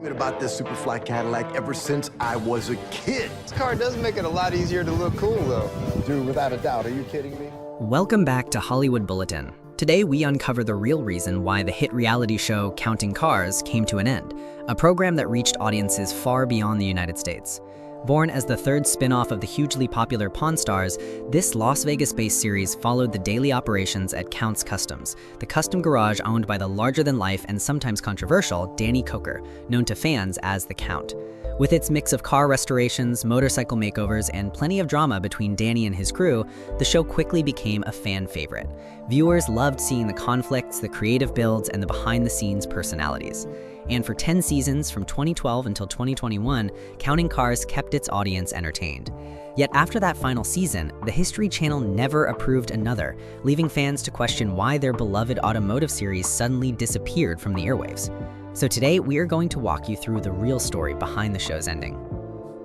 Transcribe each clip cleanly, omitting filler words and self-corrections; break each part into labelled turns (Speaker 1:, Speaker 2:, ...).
Speaker 1: About this Superfly Cadillac ever since I was a kid.
Speaker 2: This car does make it a lot easier to look cool, though.
Speaker 1: Dude, without a doubt, are you kidding me?
Speaker 3: Welcome back to Hollywood Bulletin. Today we uncover the real reason why the hit reality show Counting Cars came to an end, a program that reached audiences far beyond the United States. Born as the third spin-off of the hugely popular Pawn Stars, this Las Vegas-based series followed the daily operations at Count's Kustoms, the custom garage owned by the larger-than-life and sometimes controversial Danny Koker, known to fans as the Count. With its mix of car restorations, motorcycle makeovers, and plenty of drama between Danny and his crew, the show quickly became a fan favorite. Viewers loved seeing the conflicts, the creative builds, and the behind-the-scenes personalities. And for 10 seasons, from 2012 until 2021, Counting Cars kept its audience entertained. Yet after that final season, the History Channel never approved another, leaving fans to question why their beloved automotive series suddenly disappeared from the airwaves. So today, we are going to walk you through the real story behind the show's ending.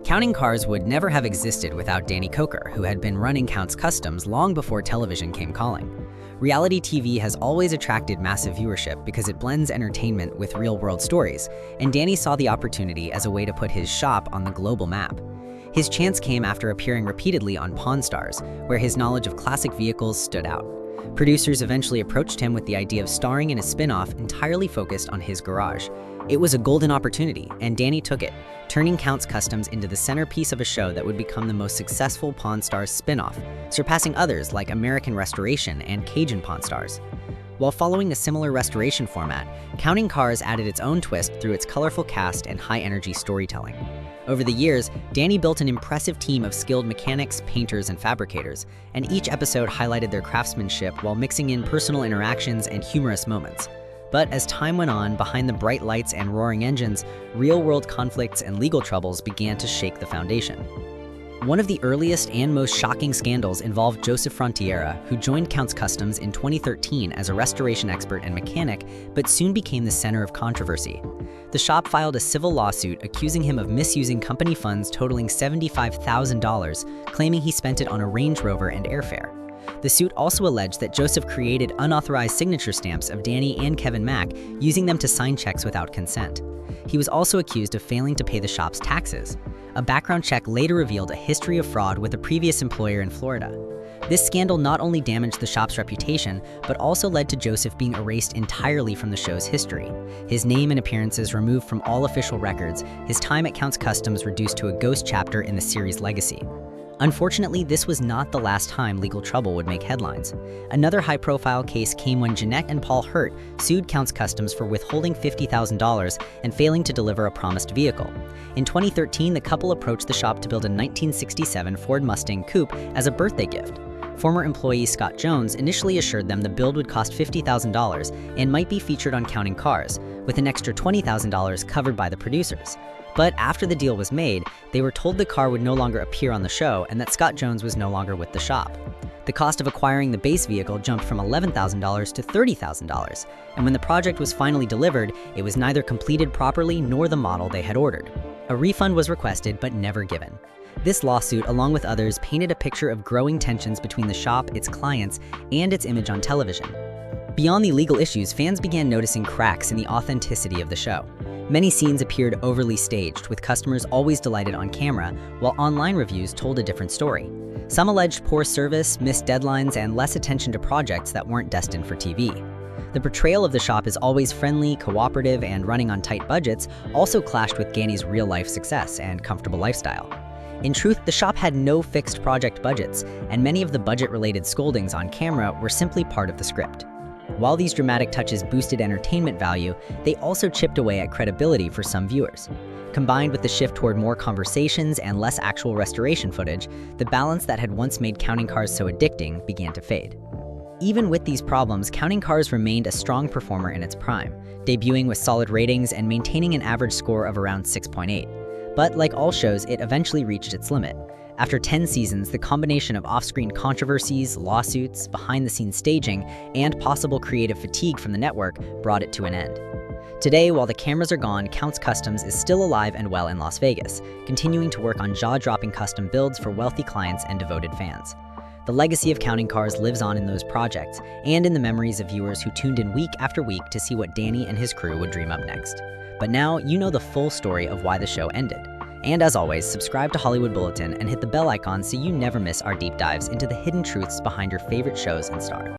Speaker 3: Counting Cars would never have existed without Danny Koker, who had been running Count's Kustoms long before television came calling. Reality TV has always attracted massive viewership because it blends entertainment with real-world stories, and Danny saw the opportunity as a way to put his shop on the global map. His chance came after appearing repeatedly on Pawn Stars, where his knowledge of classic vehicles stood out. Producers eventually approached him with the idea of starring in a spin-off entirely focused on his garage. It was a golden opportunity, and Danny took it, turning Count's Kustoms into the centerpiece of a show that would become the most successful Pawn Stars spin-off, surpassing others like American Restoration and Cajun Pawn Stars. While following a similar restoration format, Counting Cars added its own twist through its colorful cast and high-energy storytelling. Over the years, Danny built an impressive team of skilled mechanics, painters, and fabricators, and each episode highlighted their craftsmanship while mixing in personal interactions and humorous moments. But as time went on, behind the bright lights and roaring engines, real-world conflicts and legal troubles began to shake the foundation. One of the earliest and most shocking scandals involved Joseph Frontiera, who joined Count's Kustoms in 2013 as a restoration expert and mechanic, but soon became the center of controversy. The shop filed a civil lawsuit accusing him of misusing company funds totaling $75,000, claiming he spent it on a Range Rover and airfare. The suit also alleged that Joseph created unauthorized signature stamps of Danny and Kevin Mack, using them to sign checks without consent. He was also accused of failing to pay the shop's taxes. A background check later revealed a history of fraud with a previous employer in Florida. This scandal not only damaged the shop's reputation, but also led to Joseph being erased entirely from the show's history. His name and appearances removed from all official records, his time at Count's Kustoms reduced to a ghost chapter in the series' legacy. Unfortunately, this was not the last time legal trouble would make headlines. Another high-profile case came when Jeanette and Paul Hurt sued Count's Kustoms for withholding $50,000 and failing to deliver a promised vehicle. In 2013, the couple approached the shop to build a 1967 Ford Mustang Coupe as a birthday gift. Former employee Scott Jones initially assured them the build would cost $50,000 and might be featured on Counting Cars, with an extra $20,000 covered by the producers. But after the deal was made, they were told the car would no longer appear on the show and that Scott Jones was no longer with the shop. The cost of acquiring the base vehicle jumped from $11,000 to $30,000, and when the project was finally delivered, it was neither completed properly nor the model they had ordered. A refund was requested but never given. This lawsuit, along with others, painted a picture of growing tensions between the shop, its clients, and its image on television. Beyond the legal issues, fans began noticing cracks in the authenticity of the show. Many scenes appeared overly staged, with customers always delighted on camera, while online reviews told a different story. Some alleged poor service, missed deadlines, and less attention to projects that weren't destined for TV. The portrayal of the shop as always friendly, cooperative, and running on tight budgets also clashed with Danny's real-life success and comfortable lifestyle. In truth, the shop had no fixed project budgets, and many of the budget-related scoldings on camera were simply part of the script. While these dramatic touches boosted entertainment value, they also chipped away at credibility for some viewers. Combined with the shift toward more conversations and less actual restoration footage, the balance that had once made Counting Cars so addicting began to fade. Even with these problems, Counting Cars remained a strong performer in its prime, debuting with solid ratings and maintaining an average score of around 6.8. But like all shows, it eventually reached its limit. After 10 seasons, the combination of off-screen controversies, lawsuits, behind-the-scenes staging, and possible creative fatigue from the network brought it to an end. Today, while the cameras are gone, Count's Kustoms is still alive and well in Las Vegas, continuing to work on jaw-dropping custom builds for wealthy clients and devoted fans. The legacy of Counting Cars lives on in those projects, and in the memories of viewers who tuned in week after week to see what Danny and his crew would dream up next. But now you know the full story of why the show ended. And as always, subscribe to Hollywood Bulletin and hit the bell icon so you never miss our deep dives into the hidden truths behind your favorite shows and stars.